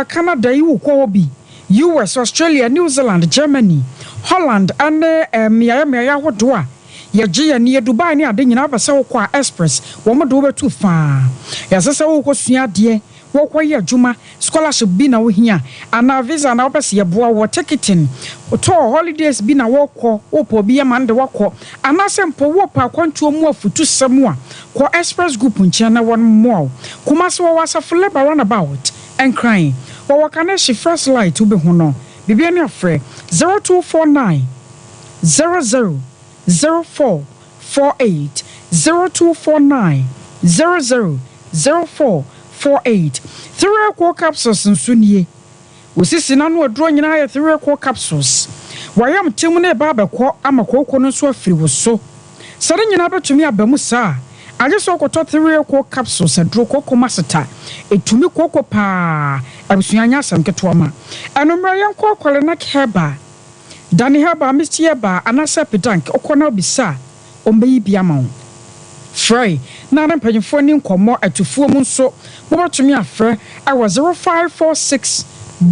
Canada yi ko obi US Australia New Zealand Germany Holland and miaya hodo a ye ne Dubai ne ade nyina ba se wo ko Express wo mo do obetu fa ya se wo ko sua de wokoye adwuma scholarship bi na wo hia ana visa na opese ye boa wo ticketing to holidays bi na wokọ opo bi ma nde wokọ ana sempo wo pa kwantuo mu afutu samu a ko Express Group nche na won mo kuma so wo asafo labor runabout and crying wo kana she first light ube hu no bibia ne afre 0249 00 0448 0249 00 0448 3 core capsules nsunie osisi na no odro nyina ya 3 core capsules wayam tim na ba bekọ amakoko no so afiri wo so sare nyina betumi abamu saa aje so okoto 3 core capsules adro koko maseta etumi koko pa abusuanya asam keto ma anomra yanko kwale na heba dani heba misti heba anasa pedank okona obisa ombeyi biama Frey, na mpanyimfo ni nkomo atufuo mu nso mobotumi afre awa 0546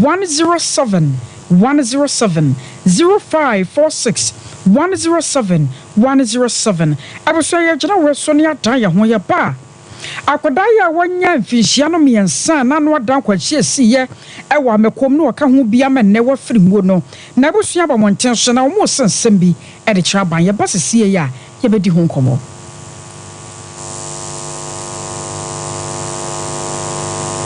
107 107 0546 107 107 abuso ye gina we so ne adan ya ho ye ba akoda ya wanya mfihia no miensa na no adan kwachi esiye ewa mekom no ka ho bia menne wa firi mu no na abuso ya ba monten so na wo mo sensem bi e de kira ban ye ba sesiye ya ye bedi ho nkomo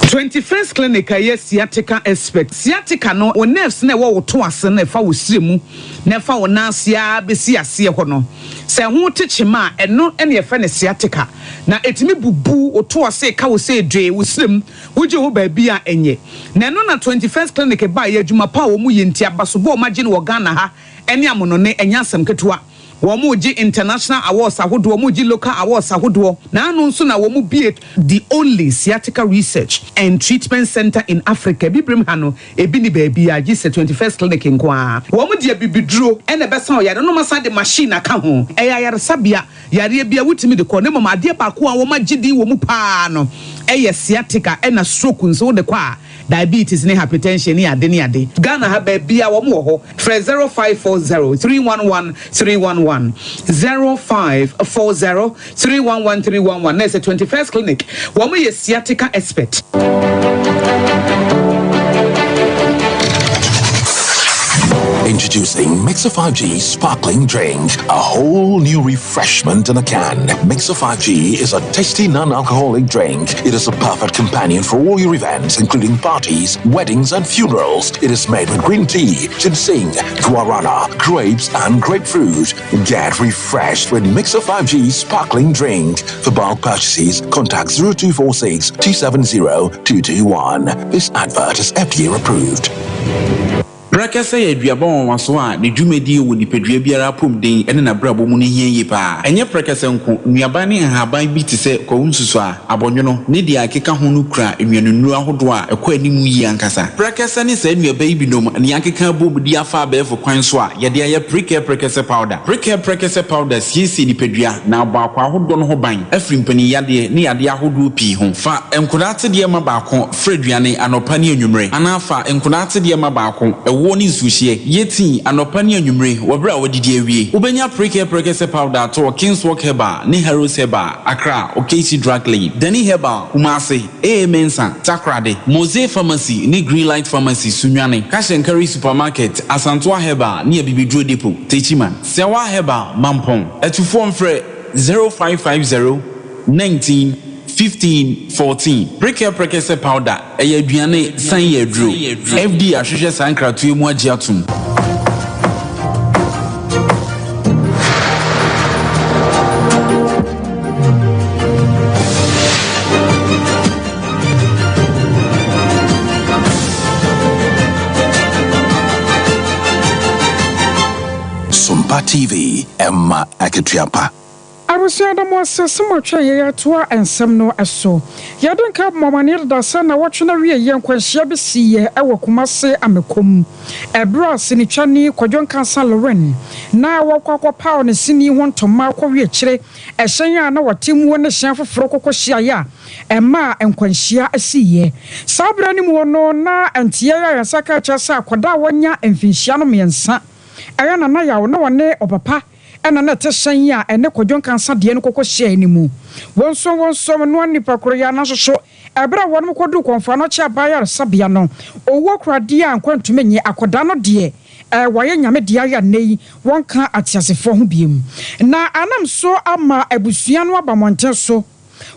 21st clinic aye sciatica expert sciatica no o nerves na wo to ase na fa wo siremu na fa wo nasia besi ase ho no se ho techima eno ene ye fa ne sciatica na etimi bubu o to ase ka wo se dwe wo sirem wo je wo ba bia enye na no na 21st clinic ba ye adwuma pa wo mu yenti abaso bo ma gine wo Ghana ha ene amono ne enya asem ketua Womuji international awards ahodo womuji local awards ahodo na anu nso na womu be the only sciatica research and treatment center in Africa bibrim hano ebi ni baby a gise 21st clinic nkoa womu dia bibiduro ene besa o yare no masa de machine aka ho eya yare sabia yare bia wutimi de ko ne mama de ba ko a woma gidi womu pa no eye sciatica ena stroke nso de kwa diabetes ne hypertension ne ade ne ade Ghana ha ba bia womu ho 0540 311 311 0540 311 311 That's a 21st clinic. Womu ye sciatica expert. Introducing Mixer 5G Sparkling Drink, a whole new refreshment in a can. Mixer 5G is a tasty non-alcoholic drink. It is a perfect companion for all your events, including parties, weddings, and funerals. It is made with green tea, ginseng, guarana, grapes, and grapefruit. Get refreshed with Mixer 5G Sparkling Drink. For bulk purchases, contact 0246 270 221. This advert is FDA approved. Brakasa ye duabon waso a ne dwumedi wo nipadua biara pomden ene na brabo mu ne hienye pa enye brakasa nko nuaba ne haban bi te se kwunsusu a abonwono ne dia akeka ho no kura enwanunu ahodo a ekwa animu yi ankasa brakasa ne sa nuaba yi binom ne akeka bobudi afa abefo kwan so a ye de aye brakasa powder brakasa powder siesi nipadua na ba kwa ahodo no ho ban afri mpani yade ne yade ahodo pi ho fa enkodate de ma ba ko freduane anopa ne anwumre anafa enkodate de ma ba ko woni sushie yeti anopani anwumre wobra wodidi awie ubenya precare powder to Kingswalk Herbal ni Heroes Herbal Accra Okesi Drug Lane Dani Herbal Kumasi Mensa Takrade Mose Pharmacy ni Greenlight Pharmacy Sunwane Cash and Carry Supermarket Asantwa Herbal ni Bibidro Depot Techiman Sewa Herbal Mampong Etufo mfre 0550 19 1514 Brickel Prekese powder eye aduane san ye aduro FD ahwehwe san kratoe mu agye atom Sompa TV Emma Akituapa. I was saying, I'm so much a tour and some no as so. You don't have more near the sun. I watch a real young question. See, I will come say, I'm a cum. A brass in a chani, Quajon Cancer Loren. Now, walk power and see you want to mark or reach a shaya know what Tim won the chef for Froco Shia, and ma and Quenchia a see ye. Sabrani more no na and Tiara and Saka Chasa, Quadawanya and Finchiano me and son. I am a naya no one or papa. And another shanya and the Quajon Cancer Dian Coco share anymore. One so one nipa Koreana so Abra one more do confanocha buyer Sabiano or walk radia and quant to many aquadano dear. Wayanya dia nay one can at Yasifon beam. Now anam so ama ebusiano bamonteso.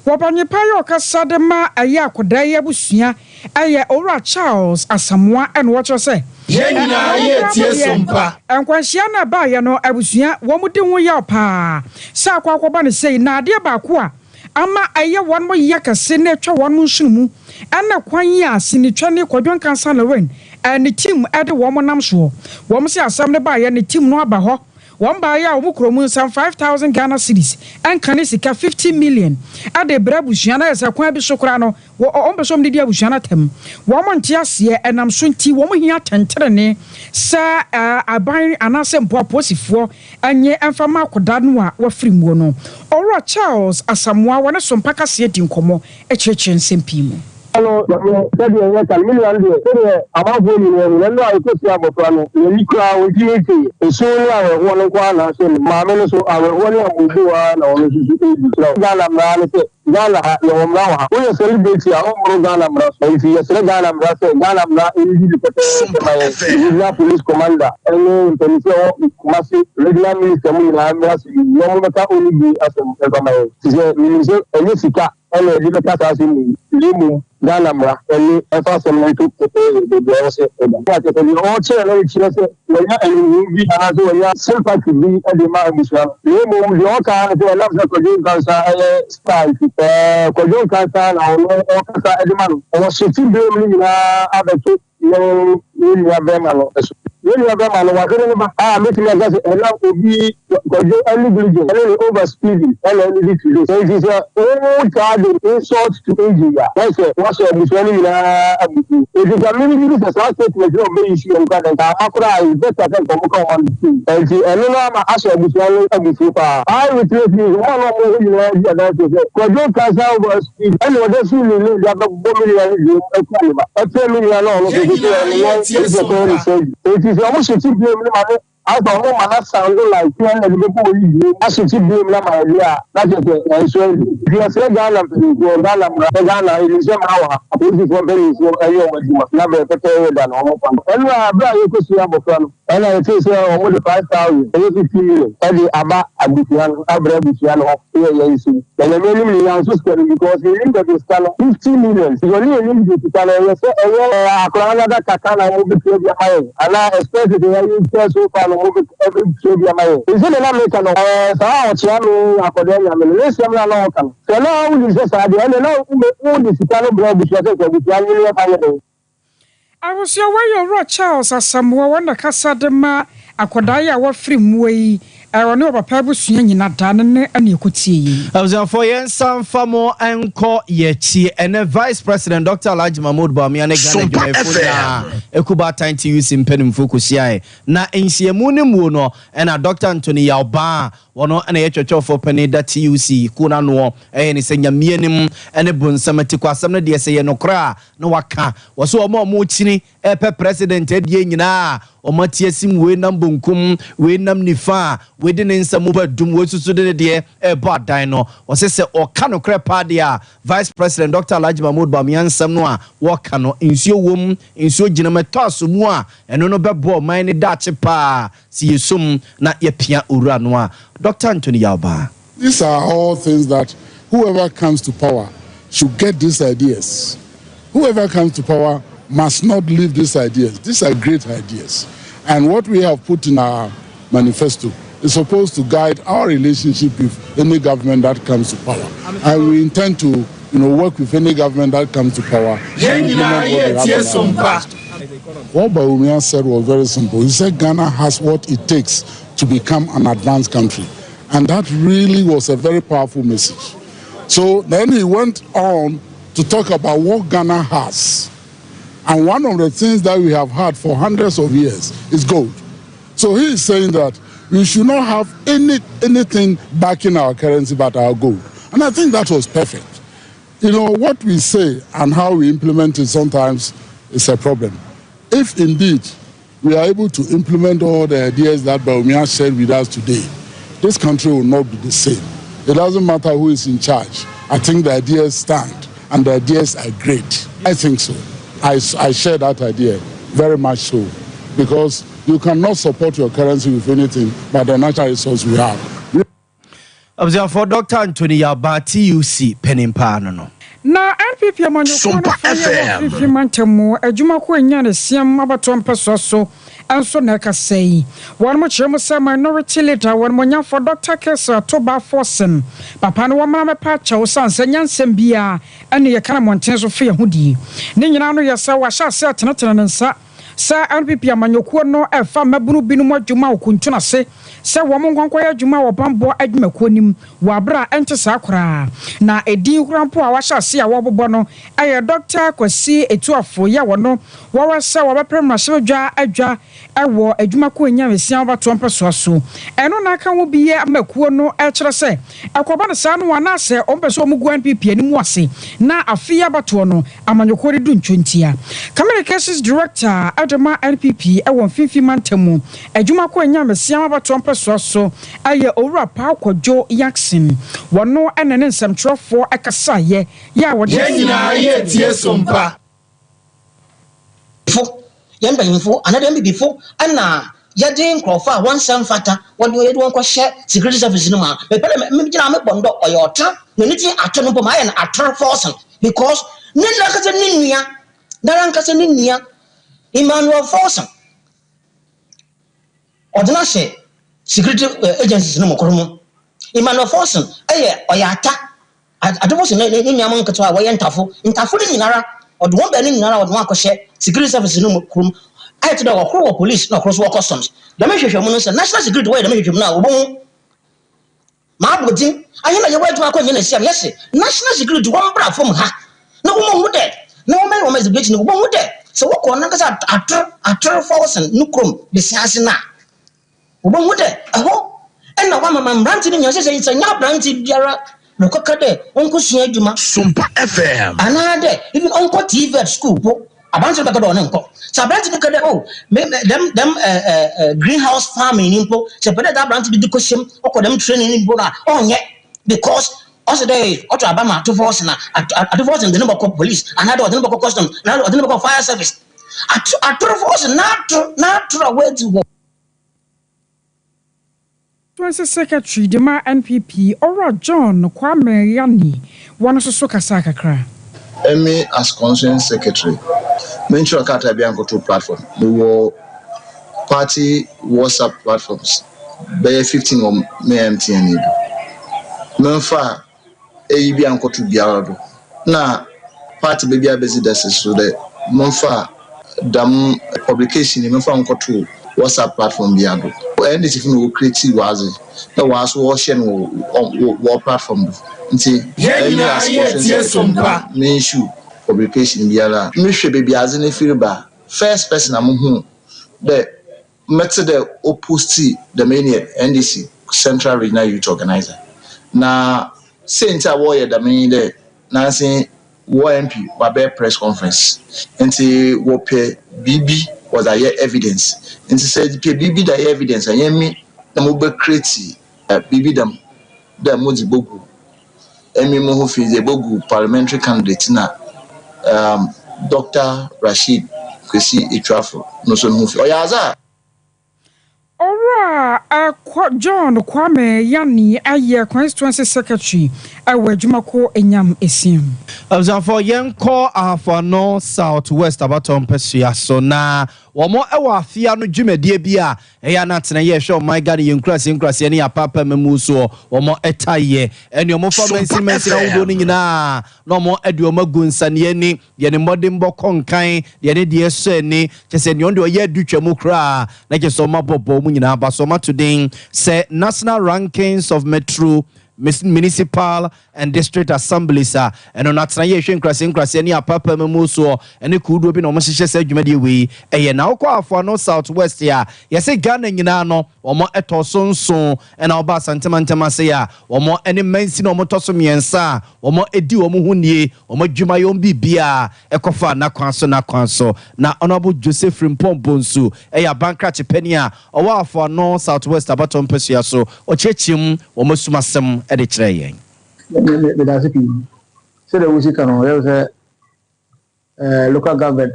Wapanye payo kasadema aya kodaya busia aya ora Charles asamwa and what you say. Yenya ye tie Sompa. Enkwahia na ba ye no abusua wo mude ho ya pa. Sa kwa ba ne sei na ade ba ko a ama aye won mo yakase na twa won mo nsumu. Ana kwan ya sinitwa ne Kwadwon Cancer Loren. And team ade wo mo nam so. Wo mo se asam ne ba ye ne team no aba ho. One buy ya omukromu some 5,000 Ghana cedis and kanisika 50 million. Ade brabusiana as a kwa bi sokra no wo ombesom de abusiana tem. Wo monte ase and am sunti wo mo hia tentrene sa aban anase mpo aposifo anye emfama akoda no a wafiri mu no. Ora Charles asamwa wona Sompa kase di nkomo echeche nsempim. Hello, said you are telling me about volume and I could see about one. You crowd with you. So I want to so Mamma, so I will do one or Gala, no Mama. We are celebrating our own Ghana. If you are Ghana, Ghana, in police commander, and massive regular minister, only be as a minister, and Jessica, and a little as in Limu. Ganamra, and first of all, took the Beyonce. But if you all share a movie, and I sympathy be at the Marmishal. You move the Oka, the love of Kojun Cancer, style, Kojun Cancer, or Cancer Edman, or Shitty Billy, other two, no, you have them alone. You have them alone. Making a gas and love to be only bleeding, only overspeeding, and only to so it is a old card insult to India. That's it. What's a Muslim? It is a mini statement of the issue of God and Akura is better than Komoko on the team. And the Elena Asha Muslim and the Super. I would take you one of the Kojun Cancer overspeed, and what does he mean? The other woman a family alone. It is almost a tip I don't know, man, sound like 200 people. I should keep doing my idea. That is so. If you are saying Ghana, Ghana, it is somehow a pretty company. So I must never prepare than almost. And I brought you to see a friend. And I say, over the 5,000, 50 million. And the Abba Abusian, Abrabusian, here, you see. And the minimum answer because you need to stand 50 million. You only need to stand a Canada Kakana will be paid your high. And I expect to so far. Every trade my is it not make no channel academia let's say no local so now we just had and now who this can bro be sure to I was your way your Charles as some one casa de ma akwadaya wa free muwe I know about Pabusua nyina dane and you could see. I was for yen some famo enko yechi and the Vice President Dr. Alhaji Mahmoud Bawumia ne Ghana Ekuba time to use in penim focus yai na ensiemu ne mu no na Dr. Anthony Yauba wono na yechocho for penny that TUC kuna no ni se nyamienim ene bonsam ti kwasam ne de se ye no kra no waka wo so mo chini president edie nyina o matie sim we nam bonkum we nam nifa we de nsam ba dum we susu de de ba dan no o se o ka no kra pa dia Vice President Dr. Alhaji Mahmoud Bawumia nsam no a wo ka no nsuo wom nsuo ginamato asomu a eno no bebo man ni dache pa si yesum na ye pia ura no a Dr. Anthony Yauba. These are all things that whoever comes to power should get these ideas. Whoever comes to power must not leave these ideas. These are great ideas. And what we have put in our manifesto is supposed to guide our relationship with any government that comes to power. And we intend to work with any government that comes to power. What Bawumia said was very simple. He said Ghana has what it takes to become an advanced country. And that really was a very powerful message. So then he went on to talk about what Ghana has. And one of the things that we have had for hundreds of years is gold. So he is saying that we should not have anything backing our currency but our gold. And I think that was perfect. What we say and how we implement it sometimes is a problem. If indeed we are able to implement all the ideas that Bawumia shared with us today, this country will not be the same. It doesn't matter who is in charge. I think the ideas stand and the ideas are great. I think so. I share that idea very much so, because you cannot support your currency with anything but the natural resource we have. For Dr. Anthony Yabati, you see Penimpano. Na NPP amanyo Sompa FM fimantemu adwuma ko nya ne siam abato mpeso so enso na ka sei won mo chemo say minority leader won mo nya for Dr. Kesa Toba Forsen papa no wamra me pa cha wo sanse nyansem bia ene ye kana monten so fe hudi ne nyina no ye sa wa sha se atenatena ne nsa sa NPP amanyo ko no efa mabunu binu mo adwuma okuntuna se se wo mo nkonko ya adwuma wo bambo adwuma ko nim wo abra ente sa akora na edin kurampo a wa sha se a wo bobo no aye Dr. Kwasi Etuafo ya wo no wo wa se wo bepre mrahye dwa adwa ewo adwuma ko nya mesia ba to mpeso so eno na aka wo biye amakuo no e kire se akoba ne sa no wana se o mpeso mu gu NPP ani mu ase na afia bato no amanyokori du ntwontia communications director adema NPP ewo mfimfi mantamu adwuma ko nya mesia ba to mpeso so aye owura pa akwojo Jackson wono enene nsamtrofo akasa ye ya wo de nyina ye tie Sompa yamba info another MB before ana yade nkrofa one sem fata what do you want to share security service no ma me gina me bondo oyota no niti ato no ma na ator force because nila kase ninia daran kase ninia Emmanuel force odina she security agencies no mokoro Emmanuel force oyata advocacy no nyama nketo a woye ntafo ni nyinara odo won ba ni nyinara odo akɔhye security service no krum I to the police no cross war customs the message from national security way the message na obo ma bodin ayi na ye wa tuma ko nyina siam yes national security one bra from ha na wo mu de na wo me wo investigation wo mu de so wo ko na kasa atter force no krum be siase na wo mu de aho na wa mama brand ni nyase se nya brand biara no kokade onko sua adwuma Sompa FM anade even onko TV at school po abanso kakade on nko so brand ni kakade them greenhouse farming nimpo se pede that brand bi dikoshim oko them training nimpo na onye because also they auto abama to force na at force in the number of police another the number of customs another the number of fire service at force not away to Secretary Dema NPP Ora John Kwame Yani one so kasa kakra me as conscience secretary Menstrual Kata Bianco platform we were party WhatsApp platforms by 15 of me MTN Menfa e Bianco to Biarado na party baby business so the Menfa dam publication Menfa onko to WhatsApp platform Biado and if you create was na was share no platform nti me issue publication biara me hwe baby as na firi ba first person am hu the method the opposite the main NDC Central Regional Youth Organizer na sent a warrior the main there na say MP wa press conference nti wo pe BB was a year evidence and said BB the evidence and yemi na mo be create BB them the mozi bogu emi mo ho fi the bogu parliamentary candidate na Dr. Rashid Kwesi Etuafo no so no fi oyaza Ora John Kwame Yani aye constituency secretary ewe adwumako enyam esiam. For young call for no southwest about Pesua so na womo ewa afia no dwumadie bia eya na tena ye hwe my god yenkrasi ne apapa memuso womo etaye ene omo fa mensi na wudo ni nyina na omo ade magunsane ni ye ne modern bokonkan ye ne de so ani chese ne onde ye adutwamu kra na chese omo bobo mu nyina ba so ma today say national rankings of metro municipal and district assemblies and on atna ye hwe nkrase ne apapa memuso ene kudo bi na omo hyehyɛ sɛ adwumade wi eye na okɔ afo no southwest ya yese Ghana nyina no omo etosonso ena oba santema se ya omo ene mansi na omo toso miensa omo edi omo hunie omo dwuma yom bibia ekofa na kwanso na honorable Joseph Frimpomponsu eya bankrat penia owa afo no southwest abaton pesua so ochechim omo sumasem ede kyerɛ yɛn me da sipi se de wusi kanu ya se local government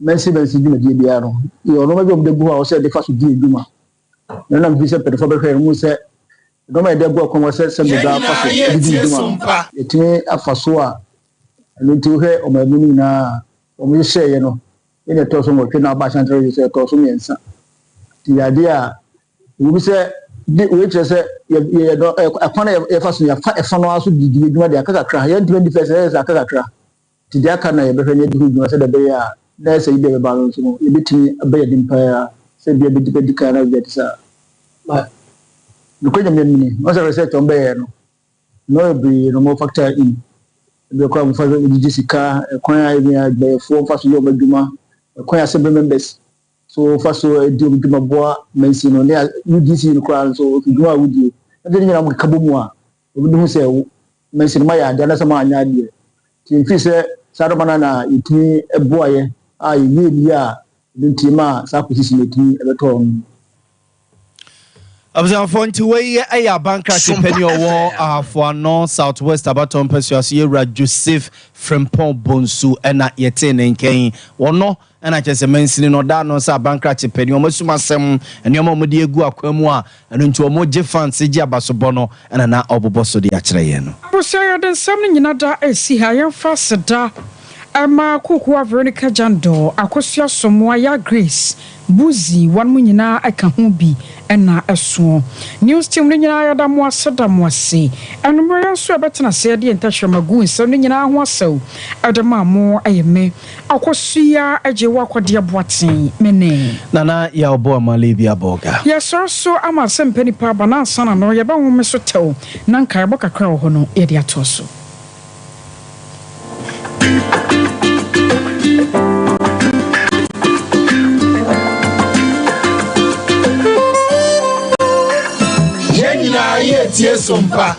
mensi dwuma die bia no yo no majom de bu a o se de fa so die dwuma na na mfi se pedefo be hwɛ mu se no ma de bu akon se me da fa so die dwuma etimi afa so a no ti hwɛ o ma mu ni na o mi hye ye no ene to so mo twe na ba chantre se to so miensa ti ade a wo se di we say ye do akwana ye fa so ya fa efa no aso di dwuma de akakakra ye 20% ye akakakra ti de aka na ye behwe ne di dwuma se de be ya na se ide be ba no so ye bitimi abaye dimpa ya se bi di kana be tsa ba no ko nyame ni o se research on be ye no be no mo factor in be ko am fa di sika kwan ya be agbe fo fa so yo badwuma kwan ya se members so first so do maboa mensi no ne UDC no kra so do awudi e de nyina mo kabomu a obi hu se mensi no ma ya de na sama anya de ti fi se saro bana na itini eboaye a ye ni a nti ma sa position itini e beto Abza fonti we eya bankrat penny owo for no southwest abaton pesua so ye Joseph Frimpomponsu ena yete nenken wono ena chese mensini no da no sa bankrat penny o masumasem ene o mo de egu akwamu a eno nti o mo je fans ji abasobo ena na oboboso de akere ye no abosia de sam nyina da esi ha ye fa seda ama kukuwa Veronica Jando akosua somoa ya Grace Buzi wan mu nyina aka ho bi ena eso news team no nyina ya da mo aseda mo ase enumere so ebetena se de entahwemagu nsem no nyina ho asaw adama mo ayeme akosua ajewa akwade aboaten mene nana ya obo amale bi aboga so ama sempani pa bana sana no ye ba ho meso tew na nka ebo kakra ho no ye de atoso Tie Sompa